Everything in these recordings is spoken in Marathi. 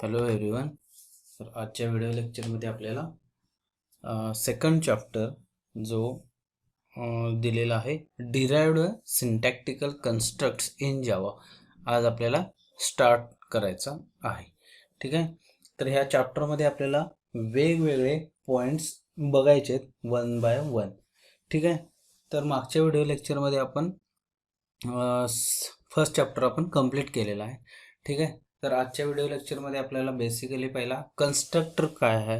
Hello everyone. तर आजच्या व्हिडिओ लेक्चरमध्ये आपल्याला सेकंड चॅप्टर जो दिलेला आहे डिराइव्ड सिंटॅक्टिकल कन्स्ट्रक्ट्स इन जावा आज आपल्याला स्टार्ट करायचा आहे. ठीक आहे. तर ह्या चॅप्टरमध्ये आपल्याला वेगवेगळे पॉईंट्स बघायचे आहेत वन बाय वन. ठीक आहे. तर मागच्या व्हिडिओ लेक्चरमध्ये आपण फर्स्ट चॅप्टर आपण कंप्लीट केलेला आहे. ठीक आहे. तर आजच्या व्हिडिओ लेक्चरमध्ये आपल्याला बेसिकली पहिला कन्स्ट्रक्टर काय आहे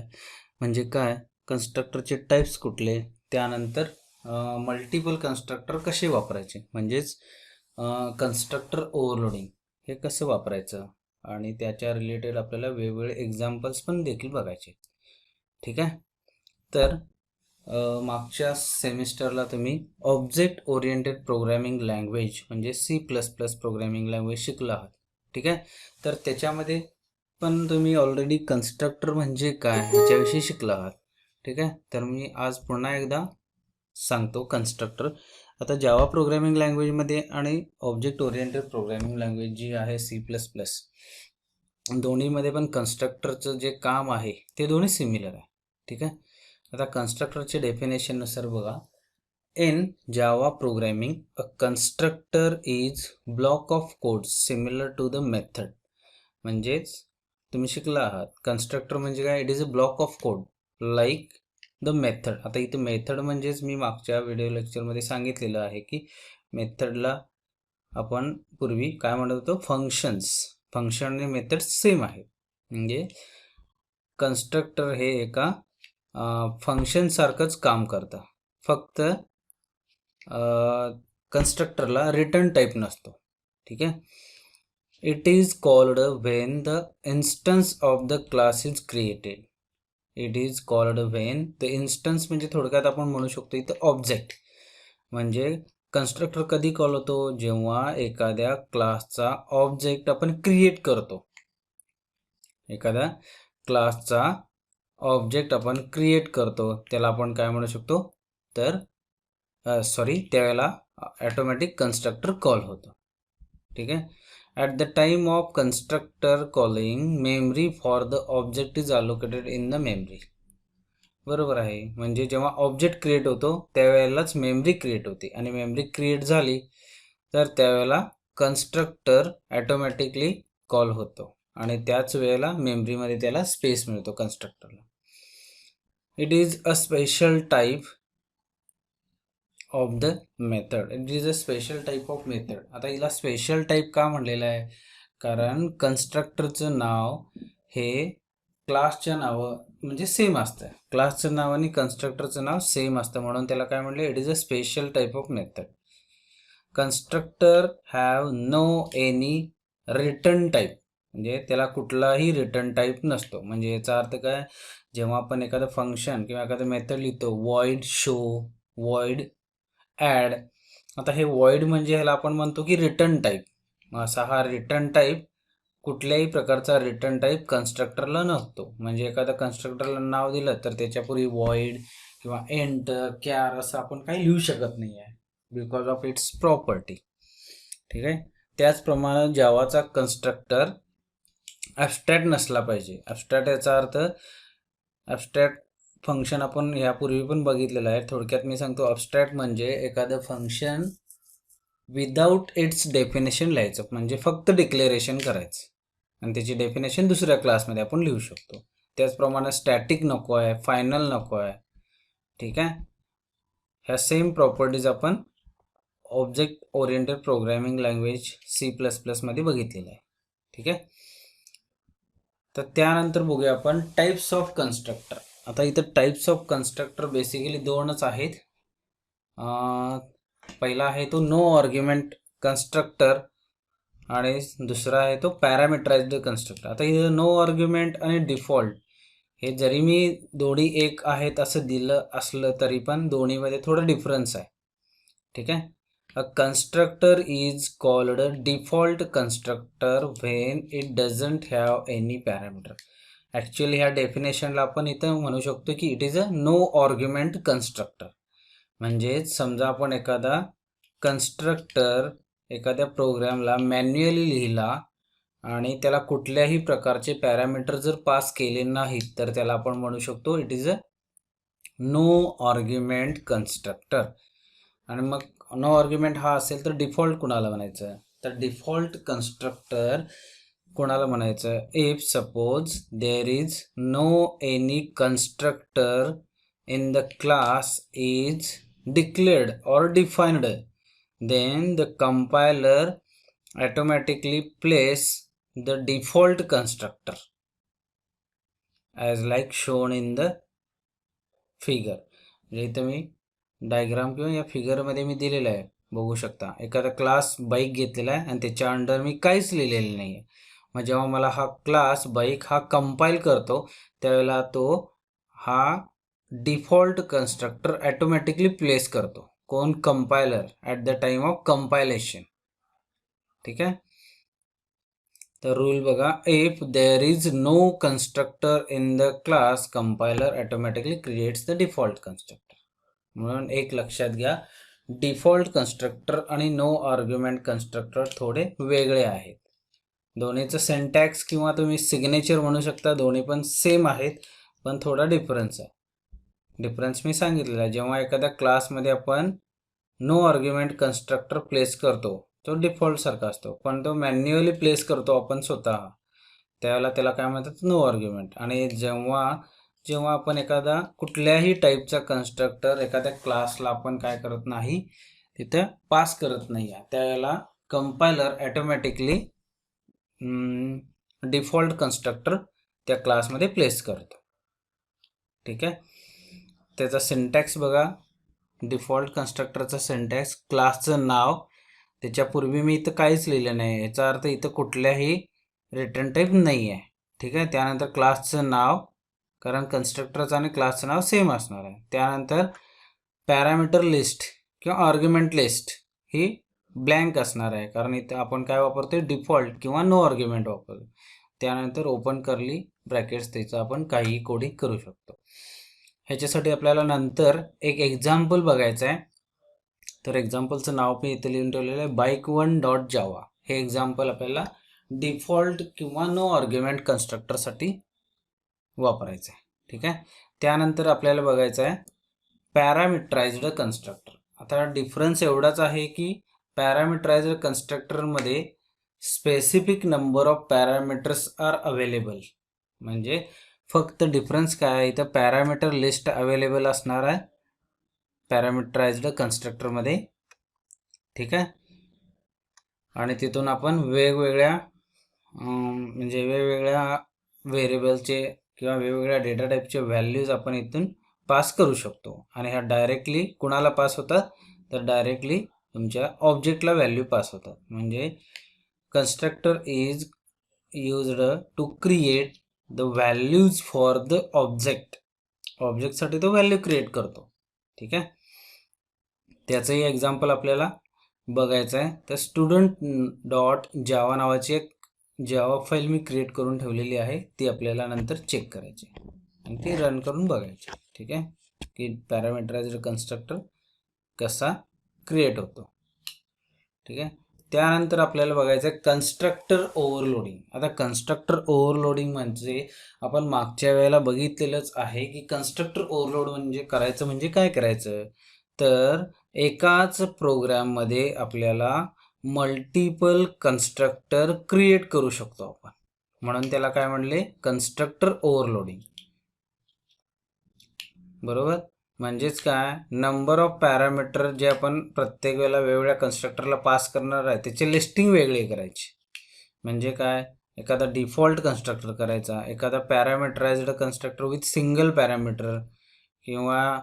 म्हणजे काय, कन्स्ट्रक्टरचे टाईप्स कुठले, त्यानंतर मल्टिपल कन्स्ट्रक्टर कसे वापरायचे म्हणजेच कन्स्ट्रक्टर ओव्हरलोडिंग हे कसं वापरायचं आणि त्याच्या रिलेटेड आपल्याला वेगवेगळे एक्झाम्पल्स पण देखील बघायचे. ठीक आहे. तर मागच्या सेमिस्टरला तुम्ही ऑब्जेक्ट ओरिएंटेड प्रोग्रॅमिंग लँग्वेज म्हणजे C++ प्रोग्रॅमिंग लँग्वेज शिकला आहात. ठीक आहे. तर त्याच्यामध्ये पण तुम्ही ऑलरेडी कन्स्ट्रक्टर म्हणजे काय ह्याच्याविषयी शिकला आहात. ठीक आहे. तर मी आज पुन्हा एकदा सांगतो कन्स्ट्रक्टर. आता जावा प्रोग्रॅमिंग लँग्वेजमध्ये आणि ऑब्जेक्ट ओरिएंटेड प्रोग्रॅमिंग लँग्वेज जी आहे C++ दोन्हीमध्ये पण कन्स्ट्रक्टरचं जे काम आहे ते दोन्ही सिमिलर आहे. ठीक आहे. आता कन्स्ट्रक्टरचे डेफिनेशननुसार बघा, in Java programming a constructor is block of code similar to the method. म्हणजेच तुम्ही शिकला आहात कन्स्ट्रक्टर म्हणजे काय, it is a block of code like the method. आता इथं मेथड म्हणजेच मी मागच्या व्हिडिओ लेक्चरमध्ये सांगितलेलं आहे की मेथडला आपण पूर्वी काय म्हणत होतो, फंक्शन्स. फंक्शन आणि मेथड सेम आहे. म्हणजे कन्स्ट्रक्टर हे एका फंक्शन सारखंच काम करतं, फक्त कन्स्ट्रक्टरला रिटर्न टाईप नसतो. ठीक आहे. It is called when the instance of the class is created. It is called when the instance म्हणजे थोडक्यात आपण म्हणू शकतो इथं ऑब्जेक्ट. म्हणजे कन्स्ट्रक्टर कधी कॉल होतो, जेव्हा एखाद्या क्लासचा ऑब्जेक्ट आपण क्रिएट करतो. एखाद्या क्लासचा ऑब्जेक्ट आपण क्रिएट करतो त्याला आपण काय म्हणू शकतो, तर त्यावेळेला ऑटोमॅटिक कन्स्ट्रक्टर कॉल होतो. ठीक आहे. At the time of constructor calling memory for the object is allocated in the memory. बरोबर आहे. म्हणजे जेव्हा ऑब्जेक्ट क्रिएट होतो त्यावेळेलाच मेमरी क्रिएट होते आणि मेमरी क्रिएट झाली तर त्यावेळेला कन्स्ट्रक्टर ॲटोमॅटिकली कॉल होतो आणि त्याच वेळेला मेमरीमध्ये त्याला स्पेस मिळतो कन्स्ट्रक्टरला. It is a special type of the method. It is a special type of method. आता हिला स्पेशल टाईप का म्हणलेलं आहे, कारण कन्स्ट्रक्टरचं नाव हे क्लासच्या नावं म्हणजे सेम असतं. क्लासचं नाव आणि कन्स्ट्रक्टरचं नाव सेम असतं म्हणून त्याला काय म्हणले, it is a special type of method. Constructor have no any return type. म्हणजे त्याला कुठलाही रिटर्न टाईप नसतो. म्हणजे याचा अर्थ काय, जेव्हा आपण एखादं फंक्शन किंवा एखादं मेथड लिहितो, वॉइड शो, वॉइड ॲड. आता हे वॉइड म्हणजे ह्याला आपण म्हणतो की रिटर्न टाईप. असा हा रिटर्न टाईप कुठल्याही प्रकारचा रिटर्न टाईप कन्स्ट्रक्टरला नसतो. म्हणजे एखाद्या कन्स्ट्रक्टरला नाव दिलं तर त्याच्यापूर्वी वॉइड किंवा एंटर कॅर असं आपण काही लिहू शकत नाही आहे, बिकॉज ऑफ इट्स प्रॉपर्टी. ठीक आहे. त्याचप्रमाणे जावाचा कन्स्ट्रक्टर ॲबस्ट्रॅक्ट नसला पाहिजे. ॲबस्ट्रॅक्ट याचा अर्थ, ॲबस्ट्रॅक्ट फंक्शन आपण यापूर्वी पण बघितलेलं आहे. थोडक्यात मी सांगतो, ॲबस्ट्रॅक्ट म्हणजे एखादं फंक्शन विदाऊट इट्स डेफिनेशन लिहायचं, म्हणजे फक्त डिक्लेरेशन करायचं आणि त्याची डेफिनेशन दुसऱ्या क्लासमध्ये आपण लिहू शकतो. त्याचप्रमाणे स्टॅटिक नको आहे, फायनल नको आहे. ठीक आहे. ह्या सेम प्रॉपर्टीज आपण object oriented programming language C++ मध्ये बघितलेलं आहे. ठीक आहे. तर त्यानंतर बघूया आपण टाईप्स ऑफ कन्स्ट्रक्टर. आता इथं टाईप्स ऑफ कन्स्ट्रक्टर बेसिकली दोनच आहेत. पहिला आहे तो नो आर्ग्युमेंट कन्स्ट्रक्टर आणि दुसरा आहे तो पॅरामीटराइज्ड कन्स्ट्रक्टर. आता इथं नो आर्ग्युमेंट आणि डिफॉल्ट हे जरी मी दोन्ही एक आहेत असं दिलं असलं तरी पण दोन्हीमध्ये थोडा डिफरन्स आहे. ठीक आहे. A constructor is called default constructor when it doesn't have any parameter. Actually ह्या डेफिनेशनला आपण इथं म्हणू शकतो की it is a no argument constructor. म्हणजेच समजा आपण एखादा कन्स्ट्रक्टर एखाद्या प्रोग्रामला मॅन्युअली लिहिला आणि त्याला कुठल्याही प्रकारचे पॅरामीटर जर पास केले नाहीत तर त्याला आपण म्हणू शकतो it is a no argument constructor. आणि मग नो आर्ग्युमेंट हा असेल तर डिफॉल्ट कुणाला म्हणायचं, तर डिफॉल्ट कन्स्ट्रक्टर कोणाला म्हणायचं, if suppose there is no any constructor in the class is declared or defined, then the compiler automatically place the default constructor as like shown in the figure. म्हणजे इथं मी डायग्राम किंवा या फिगरमध्ये मी दिलेलं आहे, बघू शकता. एखादा क्लास बाईक घेतलेला आहे आणि त्याच्या अंडर मी काहीच लिहिलेलं नाही आहे. मग जेव्हा मला हा क्लास बाईक हा कंपाईल करतो त्यावेळेला तो हा डिफॉल्ट कन्स्ट्रक्टर ॲटोमॅटिकली प्लेस करतो. कोण, compiler, at the time of compilation. ठीक आहे. तर रूल बघा, if there is no constructor in the class compiler automatically creates the default constructor. म्हणून एक लक्षात घ्या, डिफॉल्ट कन्स्ट्रक्टर आणि नो आर्ग्युमेंट कन्स्ट्रक्टर थोडे वेगळे आहेत. दोन्हीचं सिंटॅक्स किंवा तुम्ही सिग्नेचर म्हणू शकता, दोन्ही पण सेम आहेत पण थोडा डिफरन्स आहे. डिफरन्स मी सांगितलेला आहे. जेव्हा एखाद्या क्लासमध्ये आपण नो आर्ग्युमेंट कन्स्ट्रक्टर प्लेस करतो तो डिफॉल्ट सारखा असतो, पण तो मॅन्युअली प्लेस करतो आपण स्वतः, त्यावेळेला त्याला काय म्हणतात, नो आर्ग्युमेंट. आणि जेव्हा जेव्हा आपण एखादा कुठल्याही टाईपचा कन्स्ट्रक्टर एखाद्या क्लासला आपण काय करत नाही, तिथं पास करत नाही आहे, त्यावेळेला कंपायलर ॲटोमॅटिकली डिफॉल्ट कन्स्ट्रक्टर त्या क्लासमध्ये प्लेस करतो. ठीक आहे. त्याचा सिंटॅक्स बघा, डिफॉल्ट कन्स्ट्रक्टरचा सिंटॅक्स, क्लासचं नाव, त्याच्यापूर्वी मी इथं काहीच लिहिलं नाही, याचा अर्थ इथं कुठल्याही रिटर्न टाईप नाही आहे. ठीक आहे. त्यानंतर क्लासचं नाव, कारण कन्स्ट्रक्टरचं आणि क्लासचं नाव सेम असणार आहे. त्यानंतर पॅरामीटर लिस्ट किंवा आर्ग्युमेंट लिस्ट ही ब्लँक असणार आहे, कारण इथं आपण काय वापरतो, डिफॉल्ट किंवा नो आर्ग्युमेंट वापरतो. त्यानंतर ओपन करली ब्रॅकेट्स, त्याचं आपण काहीही कोडिंग करू शकतो. ह्याच्यासाठी आपल्याला नंतर एक एक्झाम्पल बघायचं आहे. तर एक्झाम्पलचं नाव मी इथं लिहून ठेवलेलं आहे, bike1.java. हे एक्झाम्पल आपल्याला डिफॉल्ट किंवा नो आर्ग्युमेंट कन्स्ट्रक्टरसाठी वापरायचं आहे. ठीक आहे. त्यानंतर आपल्याला बघायचं आहे पॅरामीटराइज्ड कन्स्ट्रक्टर. आता डिफरन्स एवढाच आहे की पॅरामीटराइज्ड कन्स्ट्रक्टरमध्ये specific number of parameters are available. म्हणजे फक्त डिफरन्स काय आहे, इथं पॅरामीटर लिस्ट अवेलेबल असणार आहे पॅरामीटराइज्ड कन्स्ट्रक्टरमध्ये. ठीक आहे. आणि तिथून आपण वेगवेगळ्या म्हणजे वेगवेगळ्या व्हेरिएबलचे किंवा वेगवेगळ्या डेटा टाईपचे व्हॅल्यूज आपण इथून पास करू शकतो. आणि ह्या डायरेक्टली कुणाला पास होतात, तर डायरेक्टली तुमच्या ऑब्जेक्टला व्हॅल्यू पास होतात. म्हणजे constructor is used to create the values for the object. ऑब्जेक्टसाठी तो व्हॅल्यू क्रिएट करतो. ठीक आहे. त्याचंही एक्झाम्पल आपल्याला बघायचं आहे. तर student.java नावाची एक जावा फाईल मी क्रिएट करून ठेवलेली आहे, ती आपल्याला नंतर चेक करायची आणि ती रन करून बघायची. ठीक आहे, की पॅरामीटराइज्ड कन्स्ट्रक्टर कसा क्रिएट होतो. ठीक आहे. त्यानंतर आपल्याला बघायचं आहे कन्स्ट्रक्टर ओव्हरलोडिंग. आता कन्स्ट्रक्टर ओव्हरलोडिंग म्हणजे आपण मागच्या वेळेला बघितलेलंच आहे की कन्स्ट्रक्टर ओव्हरलोड म्हणजे काय करायचं, तर एकाच प्रोग्राममध्ये आपल्याला मल्टिपल कन्स्ट्रक्टर क्रिएट करू शकतो आपण, म्हणून त्याला काय म्हणले, कन्स्ट्रक्टर ओव्हरलोडिंग. बरोबर. म्हणजेच काय, नंबर ऑफ पॅरामीटर जे आपण प्रत्येक वेळेला वेगवेगळ्या कन्स्ट्रक्टरला पास करणार आहे त्याची लिस्टिंग वेगळी करायची. म्हणजे काय, एखादा डिफॉल्ट कन्स्ट्रक्टर करायचा, एखादा पॅरामीटराइज्ड कन्स्ट्रक्टर विथ सिंगल पॅरामीटर, किंवा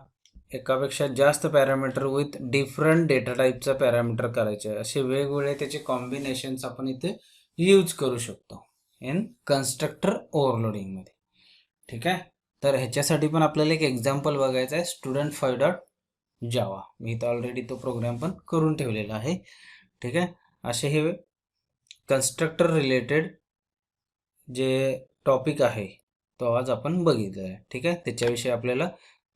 एकापेक्षा जास्त पॅरामीटर विथ डिफरंट डेटा टाईपचा पॅरामीटर करायचे. असे वेगवेगळे त्याचे कॉम्बिनेशन्स आपण इथे यूज करू शकतो इन कन्स्ट्रक्टर ओव्हरलोडिंगमध्ये. ठीक आहे. तर ह्याच्यासाठी पण आपल्याला एक एक्झाम्पल बघायचा आहे, student5.java. मी इथं ऑलरेडी तो प्रोग्राम पण करून ठेवलेला आहे. ठीक आहे. असे हे कन्स्ट्रक्टर रिलेटेड जे टॉपिक आहे तो आज आपण बघितलेला आहे. ठीक आहे. त्याच्याविषयी आपल्याला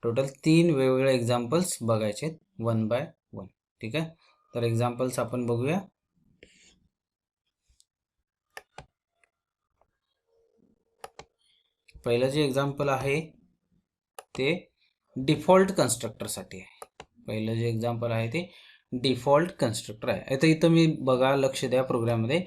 टोटल 3 वेगवेगळे एक्झाम्पल्स बघायचे आहेत, 1 by 1. ठीक आहे. तर एक्झाम्पल्स आपण बघूया. पहिलं जे एक्झाम्पल आहे ते डिफॉल्ट कन्स्ट्रक्टरसाठी आहे. पहिलं जे एक्झाम्पल आहे ते डिफॉल्ट कन्स्ट्रक्टर आहे. आता इथं मी बघा, लक्ष द्या प्रोग्राममध्ये,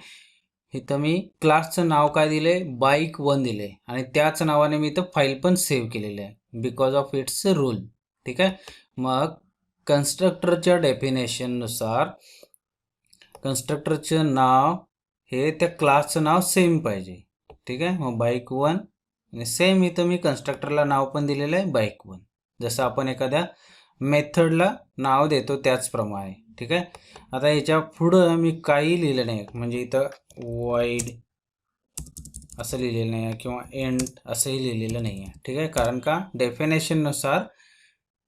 इथं मी क्लासचं नाव काय दिले, bike1 दिले आणि त्याच नावाने मी इथं फाईल पण सेव्ह केलेली आहे बिकॉज ऑफ इट्स रूल. ठीक आहे. मग कन्स्ट्रक्टरच्या डेफिनेशननुसार कन्स्ट्रक्टरचं नाव हे त्या क्लासचं नाव सेम पाहिजे. ठीक आहे. मग bike1 आणि सेम इथं मी कन्स्ट्रक्टरला नाव पण दिलेलं आहे bike1, जसं आपण एखाद्या मेथडला नाव देतो त्याचप्रमाणे. ठीक आहे. आता याच्या पुढं मी काही लिहिलं नाही, म्हणजे इथं वाईड असं लिहिलेलं नाही आहे किंवा एंड असंही लिहिलेलं नाही आहे. ठीक आहे. कारण का डेफिनेशननुसार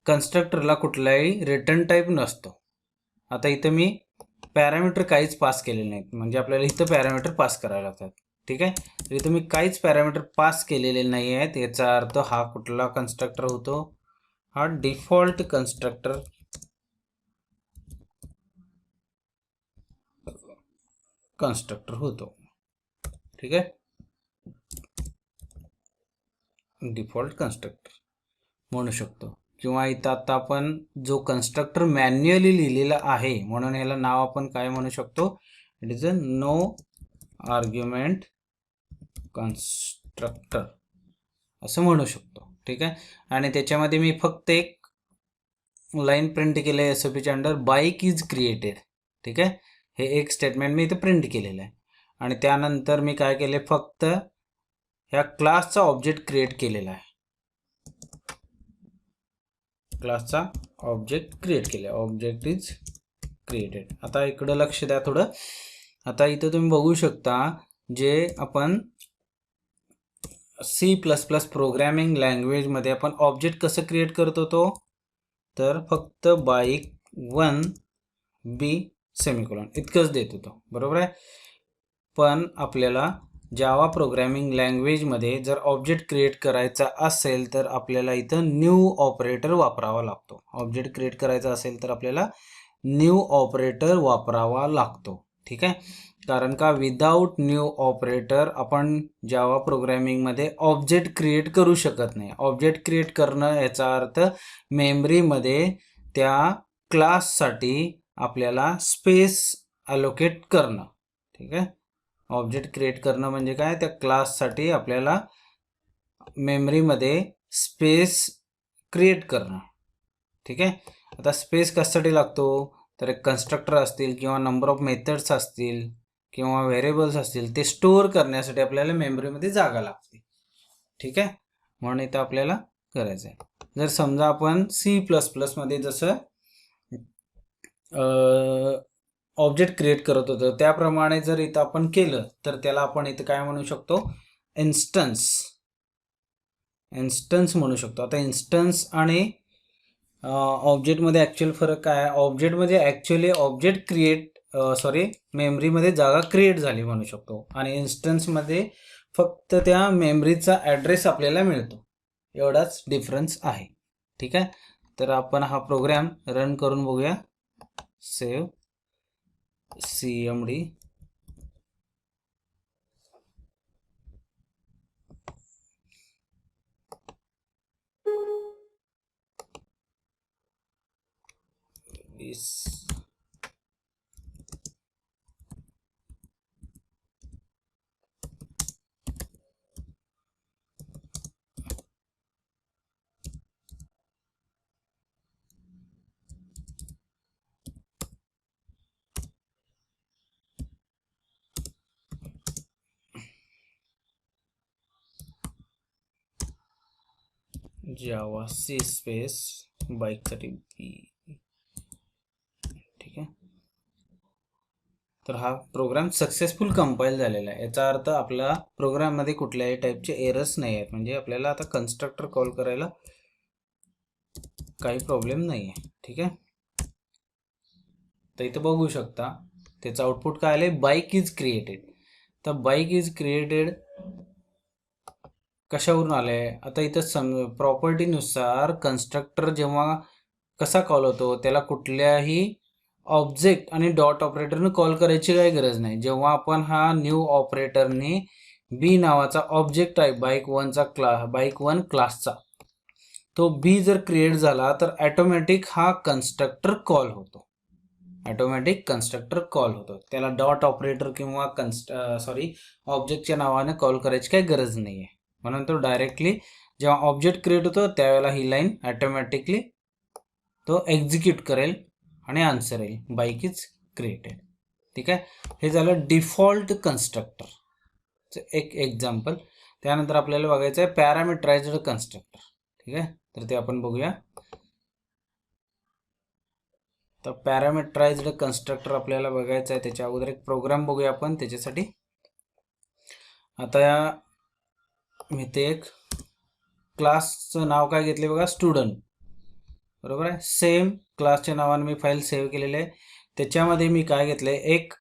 कन्स्ट्रक्टरला कुठलाही रिटर्न टाईप नसतो. आता इथं मी पॅरामीटर काहीच पास केलेले नाहीत, म्हणजे आपल्याला इथं पॅरामीटर पास करावे लागतात. ठीक आहे. तर इथं मी काहीच पॅरामीटर पास केलेले नाही आहेत. याचा अर्थ हा कुठला कन्स्ट्रक्टर होतो, हा डिफॉल्ट कन्स्ट्रक्टर होतो. ठीक आहे. डिफॉल्ट कन्स्ट्रक्टर म्हणू शकतो. किंवा इथं आता आपण जो कन्स्ट्रक्टर मॅन्युअली लिहिलेला आहे म्हणून याला नाव आपण काय म्हणू शकतो, it is a no argument constructor असं म्हणू शकतो. ठीक आहे. आणि त्याच्यामध्ये मी फक्त एक लाईन प्रिंट केलं आहे SOPच्या अंडर, बाईक इज क्रिएटेड. ठीक आहे. हे एक स्टेटमेंट मी इथे प्रिंट केलेलं आहे. आणि त्यानंतर मी काय केले, फक्त ह्या क्लासचा ऑब्जेक्ट क्रिएट केलेला आहे. क्लासचा ऑब्जेक्ट क्रिएट केला, ऑब्जेक्ट इज क्रिएटेड. आता इकडं लक्ष द्या थोडं. आता इथं तुम्ही बघू शकता, जे आपण C++ प्रोग्रॅमिंग लँग्वेजमध्ये आपण ऑब्जेक्ट कसं क्रिएट करत होतो, तर फक्त bike1 b सेमिकोलॉन इतकंच देत होतो. बरोबर आहे. पण आपल्याला जावा प्रोग्रॅमिंग लँग्वेजमध्ये जर ऑब्जेक्ट क्रिएट करायचा असेल तर आपल्याला इथं न्यू ऑपरेटर वापरावा लागतो. ऑब्जेक्ट क्रिएट करायचा असेल तर आपल्याला न्यू ऑपरेटर वापरावा लागतो. ठीक आहे. कारण का विदाऊट न्यू ऑपरेटर आपण जावा प्रोग्रॅमिंगमध्ये ऑब्जेक्ट क्रिएट करू शकत नाही. ऑब्जेक्ट क्रिएट करणं याचा अर्थ मेमरीमध्ये त्या क्लाससाठी आपल्याला स्पेस अलोकेट करणं. ठीक आहे. ऑब्जेक्ट क्रिएट करणं म्हणजे काय, त्या क्लाससाठी आपल्याला मेमरीमध्ये स्पेस क्रिएट करणं. ठीक आहे. आता स्पेस कशासाठी लागतो, तर एक कन्स्ट्रक्टर असतील किंवा नंबर ऑफ मेथड्स असतील किंवा व्हेरिएबल्स असतील, ते स्टोअर करण्यासाठी आपल्याला मेमरीमध्ये जागा लागते. ठीक आहे. म्हणून इथं आपल्याला करायचं आहे. जर समजा आपण C++ मध्ये जसं ऑब्जेक्ट क्रिएट करत होतो त्याप्रमाणे जर इथं आपण केलं तर त्याला आपण इथं काय म्हणू शकतो, इन्स्टन्स म्हणू शकतो. आता इन्स्टन्स आणि ऑब्जेक्टमध्ये ॲक्च्युअल फरक काय आहे, ऑब्जेक्टमध्ये ॲक्च्युअली ऑब्जेक्ट मेमरीमध्ये जागा क्रिएट झाली म्हणू शकतो आणि इन्स्टन्समध्ये फक्त त्या मेमरीचा ॲड्रेस आपल्याला मिळतो, एवढाच डिफरन्स आहे. ठीक आहे. तर आपण हा प्रोग्राम रन करून बघूया. सेव्ह cmd जावा सी स्पेस बाईकसाठी बी. ठीक आहे. तर हा प्रोग्राम सक्सेसफुल कंपाईल झालेला आहे. याचा अर्थ आपल्या प्रोग्राममध्ये कुठल्याही टाईपचे एरर्स नाही आहेत, म्हणजे आपल्याला आता कन्स्ट्रक्टर कॉल करायला काही प्रॉब्लेम नाही आहे. ठीक आहे. तर इथं बघू शकता त्याचं आउटपुट काय आले, बाईक इज क्रिएटेड. तर बाईक इज क्रिएटेड कशावरून आले, आता इथं प्रॉपर्टीनुसार कन्स्ट्रक्टर जेव्हा कसा कॉल होतो, त्याला कुठल्याही ऑब्जेक्ट आणि डॉट ऑपरेटरने कॉल करायची काही गरज नाही. जेव्हा आपण हा न्यू ऑपरेटरने बी नावाचा ऑब्जेक्ट आहे बाईक वन क्लासचा, तो बी जर क्रिएट झाला तर ऑटोमॅटिक हा कन्स्ट्रक्टर कॉल होतो. त्याला डॉट ऑपरेटर किंवा ऑब्जेक्टच्या नावाने कॉल करायची काही गरज नाही आहे. म्हणून तो डायरेक्टली जेव्हा ऑब्जेक्ट क्रिएट होतो त्यावेळेला ही लाईन ऑटोमॅटिकली तो एक्झिक्यूट करेल आणि आन्सर येईल, बाईक इज क्रिएटेड. ठीक आहे, हे झालं डिफॉल्ट कन्स्ट्रक्टर एक एक्झाम्पल. त्यानंतर आपल्याला बघायचं आहे पॅरामीटराइज्ड कन्स्ट्रक्टर. ठीक आहे, तर ते आपण बघूया. तर पॅरामीटराइज्ड कन्स्ट्रक्टर आपल्याला बघायचं आहे. त्याच्या अगोदर एक प्रोग्राम बघूया आपण त्याच्यासाठी. आता मी ते एक क्लासचं नाव काय घेतले बघा, स्टुडंट. बरोबर आहे, सेम क्लासच्या नावाने मी फाईल सेव्ह केलेली आहे. त्याच्यामध्ये मी काय घेतलं आहे, एक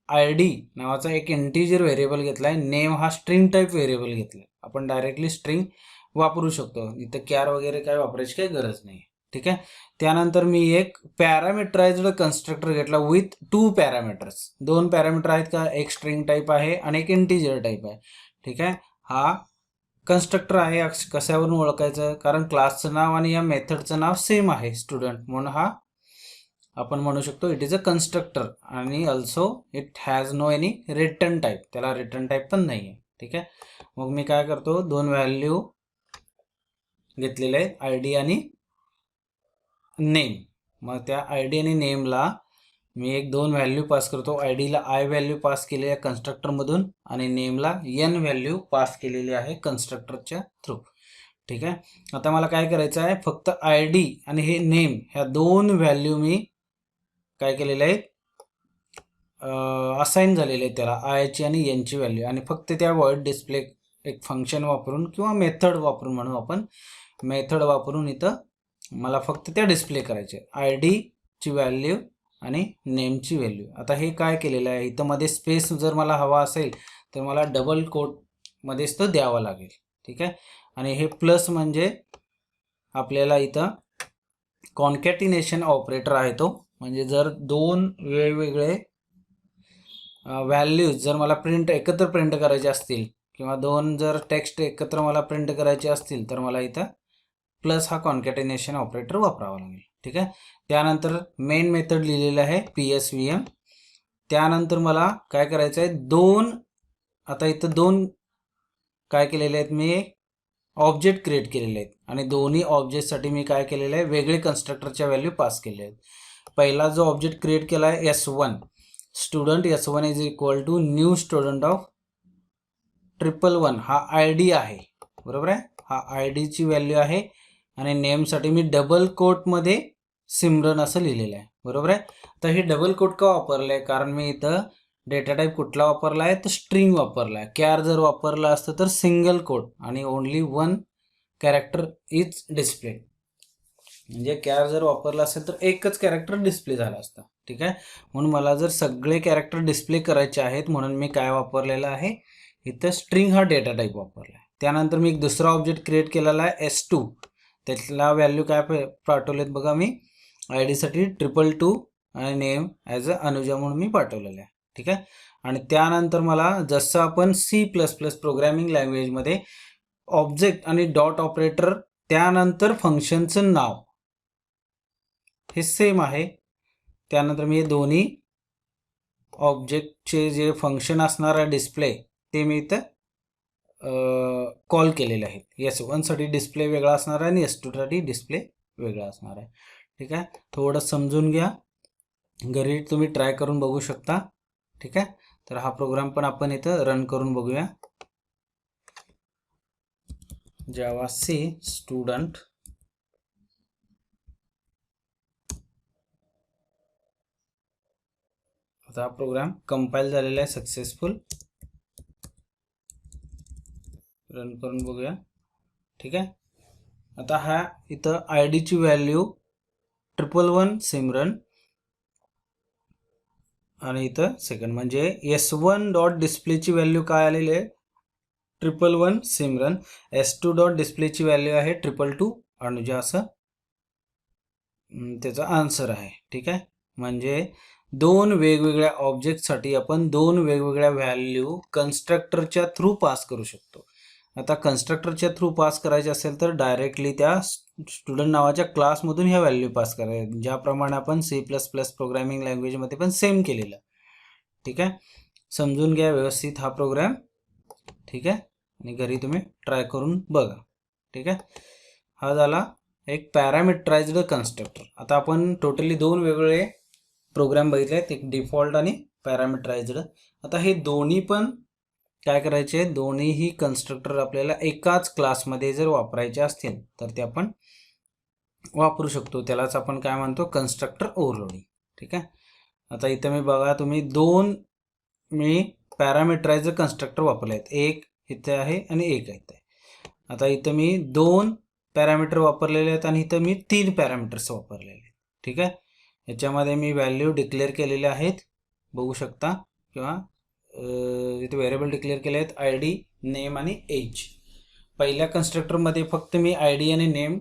आय डी नावाचा एक इंटिजर व्हेरिएबल घेतला आहे. नेम हा स्ट्रिंग टाईप व्हेरिएबल घेतला आहे. आपण डायरेक्टली स्ट्रिंग वापरू शकतो, इथं कॅर वगैरे काय वापरायची काही गरज नाही. ठीक आहे, त्यानंतर मी एक पॅरामीटराइज्ड कन्स्ट्रक्टर घेतला विथ 2 पॅरामीटर्स. 2 पॅरामीटर आहेत का, एक स्ट्रिंग टाईप आहे आणि एक इंटिजर टाईप आहे. ठीक आहे, हा कन्स्ट्रक्टर आहे. कशावरून ओळखायचं, कारण क्लासचं नाव आणि या मेथडचं नाव सेम आहे स्टुडंट, म्हणून हा आपण म्हणू शकतो इट इज अ कन्स्ट्रक्टर. आणि also it has no any return type, त्याला रिटर्न टाईप पण नाही आहे. ठीक आहे, मग मी काय करतो, 2 व्हॅल्यू घेतलेले आहेत, आय डी आणि नेम. मग त्या आय डी आणि नेमला मी एक 2 व्हॅल्यू पास करतो. I Dila I value pass केली आहे कन्स्ट्रक्टरमधून आणि नेमला एन व्हॅल्यू पास केलेली आहे कन्स्ट्रक्टरच्या थ्रू. ठीक आहे, आता मला काय करायचं आहे, फक्त आय डी आणि हे नेम ह्या 2 व्हॅल्यू मी काय केलेले आहेत, असाइन झालेले आहेत त्याला आयची आणि एनची व्हॅल्यू. आणि फक्त त्या वर्ड डिस्प्ले एक फंक्शन वापरून किंवा मेथड वापरून म्हणू आपण, मेथड वापरून इथं मला फक्त त्या डिस्प्ले करायचे, आय डीची व्हॅल्यू आणि नेमची व्हॅल्यू. आता हे काय केलेलं आहे, इथं मध्ये स्पेस जर मला हवा असेल तर मला डबल कोटमध्येच तो द्यावा लागेल. ठीक आहे, आणि हे प्लस म्हणजे आपल्याला इथं कॉन्कॅटिनेशन ऑपरेटर आहे तो, म्हणजे जर 2 वेगवेगळे व्हॅल्यूज जर मला एकत्र प्रिंट करायचे असतील किंवा 2 जर टेक्स्ट एकत्र मला प्रिंट करायचे असतील तर मला इथं प्लस हा कॉन्कॅटिनेशन ऑपरेटर वापरावा लागेल. ठीक आहे, त्यानंतर मेन मेथड लिहिलेलं आहे PSVM. त्यानंतर मला काय करायचं आहे, आता इथं 2 काय केलेले आहेत, मी ऑब्जेक्ट क्रिएट केलेले आहेत आणि दोन्ही ऑब्जेक्टसाठी मी काय केलेलं आहे, वेगळे कन्स्ट्रक्टरच्या व्हॅल्यू पास केले आहेत. पहिला जो ऑब्जेक्ट क्रिएट केला आहे S1 student, S1 is equal to new student of 111, हा आय डी आहे. बरोबर आहे, हा आय डीची व्हॅल्यू आहे. आणि नेमसाठी मी डबल कोटमध्ये सिमरन असं लिहिलेलं आहे. बरोबर आहे, तर हे डबल कोट का वापरलं आहे, कारण मी इथं डेटा टाईप कुठला वापरला आहे, तर स्ट्रिंग वापरला आहे. कॅर जर वापरला असतं तर सिंगल कोट आणि ओनली 1 कॅरेक्टर इज डिस्प्ले, म्हणजे कॅर जर वापरला असेल तर एकच कॅरेक्टर डिस्प्ले झाला असता. ठीक आहे, म्हणून मला जर सगळे कॅरेक्टर डिस्प्ले करायचे आहेत म्हणून मी काय वापरलेलं आहे, इथं स्ट्रिंग हा डेटा टाईप वापरला आहे. त्यानंतर मी एक दुसरा ऑब्जेक्ट क्रिएट केलेला आहे S2, त्याला व्हॅल्यू काय पाठवलेत बघा, मी आय डीसाठी 222 आणि नेम ॲज अ अनुजा म्हणून मी पाठवलेलं आहे. ठीक आहे, आणि त्यानंतर मला जसं आपण C++ प्रोग्रॅमिंग लँग्वेजमध्ये ऑब्जेक्ट आणि डॉट ऑपरेटर त्यानंतर फंक्शनचं नाव हे सेम आहे, त्यानंतर मी हे दोन्ही ऑब्जेक्टचे जे फंक्शन असणार आहे डिस्प्ले ते मी इथं कॉल केलेले आहेत. S1 साठी डिस्प्ले वेगळा असणार आहे आणि S2 साठी डिस्प्ले वेगळा असणार आहे. ठीक आहे, थोडं समजून घ्या, घरी तुम्ही ट्राय करून बघू शकता. ठीक आहे, तर हा प्रोग्राम पण आपण इथं रन करून बघूया. जावा सी स्टुडंट, आता हा प्रोग्राम कंपाईल झालेला आहे सक्सेसफुल, रन करून बघूया. ठीक आहे, आता हा इथं आय डीची व्हॅल्यू 111 सिमरन आणि इथं सेकंड म्हणजे S1 डॉट डिस्प्लेची व्हॅल्यू काय आलेली आहे, 111 सिमरन. S2 डॉट डिस्प्लेची व्हॅल्यू आहे 222 अनुजा, असं त्याचा आन्सर आहे. ठीक आहे, म्हणजे दोन वेगवेगळ्या ऑब्जेक्टसाठी आपण दोन वेगवेगळ्या व्हॅल्यू कन्स्ट्रक्टरच्या थ्रू पास करू शकतो. आता कन्स्ट्रक्टरच्या थ्रू पास करायचे असेल तर डायरेक्टली त्या स्टुडंट नावाच्या क्लासमधून ह्या व्हॅल्यू पास करायच्या, ज्याप्रमाणे आपण C++ प्रोग्रामिंग लँग्वेजमध्ये पण सेम केलेलं. ठीक आहे, समजून घ्या व्यवस्थित हा प्रोग्राम. ठीक आहे, आणि घरी तुम्ही ट्राय करून बघा. ठीक आहे, हा झाला एक पॅरामीटराइज्ड कन्स्ट्रक्टर. आता आपण टोटली दोन वेगवेगळे प्रोग्राम बघितले आहेत, एक डिफॉल्ट आणि पॅरामीटराइज्ड. आता हे दोन्ही पण काय करायचे, दोन्हीही कन्स्ट्रक्टर आपल्याला एकाच क्लासमध्ये जर वापरायचे असतील तर ते आपण वापरू शकतो. त्यालाच आपण काय म्हणतो, कन्स्ट्रक्टर ओव्हरलोडिंग. ठीक आहे, आता इथं मी बघा, तुम्ही दोन मी पॅरामीटराइज्ड कन्स्ट्रक्टर वापरले आहेत, एक इथे आहे आणि एक इथे आहे. आता इथं मी दोन पॅरामीटर वापरलेले आहेत आणि इथं मी 3 पॅरामीटर्स वापरलेले आहेत. ठीक आहे, याच्यामध्ये मी व्हॅल्यू डिक्लेअर केलेले आहेत, बघू शकता, किंवा इथे व्हेरिएबल डिक्लेअर केले आहेत, ID, नेम आणि एज. पहिल्या कन्स्ट्रक्टरमध्ये फक्त मी ID आणि नेम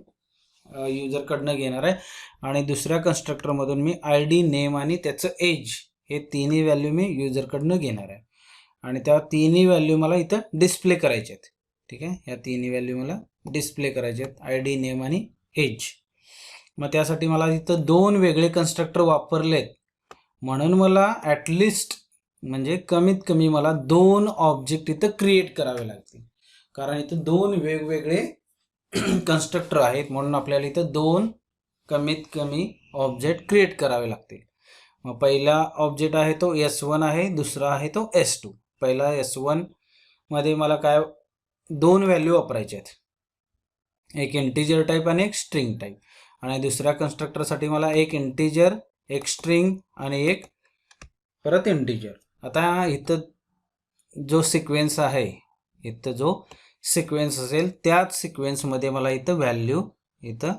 युजरकडनं घेणार आहे आणि दुसऱ्या कन्स्ट्रक्टरमधून मी ID, नेम आणि त्याचं एज हे तिन्ही व्हॅल्यू मी युजरकडनं घेणार आहे आणि त्या तिन्ही व्हॅल्यू मला इथं डिस्प्ले करायचे आहेत. ठीक आहे, या तिन्ही व्हॅल्यू मला डिस्प्ले करायचे आहेत, ID, नेम आणि एज. मग त्यासाठी मला इथं दोन वेगळे कन्स्ट्रक्टर वापरलेत, म्हणून मला ॲटलिस्ट म्हणजे कमीत कमी मला दोन ऑब्जेक्ट इथं क्रिएट करावे लागतील, कारण इथं दोन वेगवेगळे कन्स्ट्रक्टर आहेत, म्हणून आपल्याला इथं दोन कमीत कमी ऑब्जेक्ट क्रिएट करावे लागतील. मग पहिला ऑब्जेक्ट आहे तो S1 आहे, दुसरा आहे तो S2. पहिला S1 मध्ये मला काय दोन व्हॅल्यू वापरायचे आहेत, एक इंटिजर टाईप आणि एक स्ट्रिंग टाईप. आणि दुसऱ्या कन्स्ट्रक्टरसाठी मला एक इंटिजर, एक स्ट्रिंग आणि एक परत इंटिजर. आता इथं जो सिक्वेन्स आहे, इथं जो सिक्वेन्स असेल त्याच सिक्वेन्समध्ये मला इथं व्हॅल्यू इथं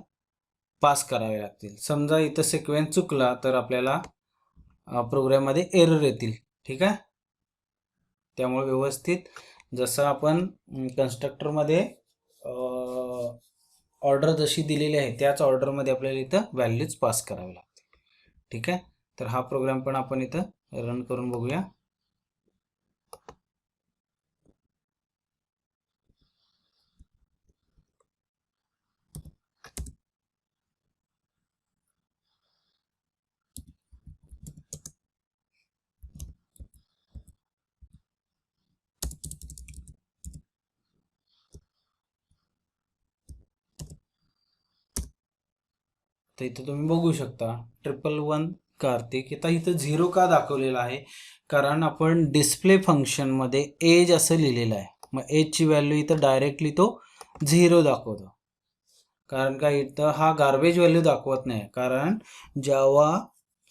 पास करावे लागतील. समजा इथं सिक्वेन्स चुकला तर आपल्याला प्रोग्राममध्ये एरर येतील. ठीक आहे, त्यामुळे व्यवस्थित जसं आपण कन्स्ट्रक्टरमध्ये ऑर्डर जशी दिलेली आहे त्याच ऑर्डरमध्ये आपल्याला इथं व्हॅल्यूज पास करावे लागतील. ठीक आहे, तर हा प्रोग्राम पण आपण इथं रन करून बघूया. तर इथं तुम्ही बघू शकता 111 कार्तिक. आता इथं 0 का दाखवलेला आहे, कारण आपण डिस्प्ले फंक्शनमध्ये एज असं लिहिलेलं आहे. मग एजची व्हॅल्यू इथं डायरेक्टली तो 0 दाखवतो, कारण का इथं हा गार्बेज व्हॅल्यू दाखवत नाही. कारण जेव्हा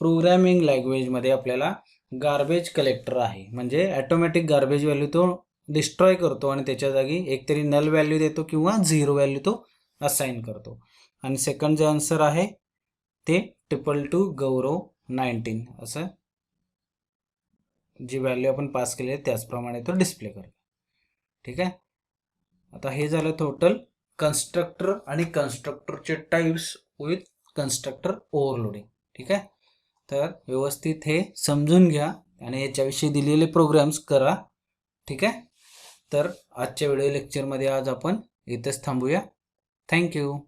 प्रोग्रॅमिंग लँग्वेजमध्ये आपल्याला गार्बेज कलेक्टर आहे, म्हणजे ॲटोमॅटिक गार्बेज व्हॅल्यू तो डिस्ट्रॉय करतो आणि त्याच्या जागी एकतरी नल व्हॅल्यू देतो किंवा 0 व्हॅल्यू तो असाइन करतो. आणि सेकंड जे आन्सर आहे ते 222 गौरव 19 असं जी व्हॅल्यू आपण पास केली आहे त्याचप्रमाणे तो डिस्प्ले करतो. ठीक आहे, आता हे झालं टोटल कन्स्ट्रक्टर आणि कन्स्ट्रक्टरचे टाईप्स विथ कन्स्ट्रक्टर ओव्हरलोडिंग. ठीक आहे, तर व्यवस्थित हे समजून घ्या आणि याच्याविषयी दिलेले प्रोग्राम्स करा. ठीक आहे, तर आजच्या व्हिडिओ लेक्चरमध्ये आज आपण इथेच थांबूया. थँक्यू.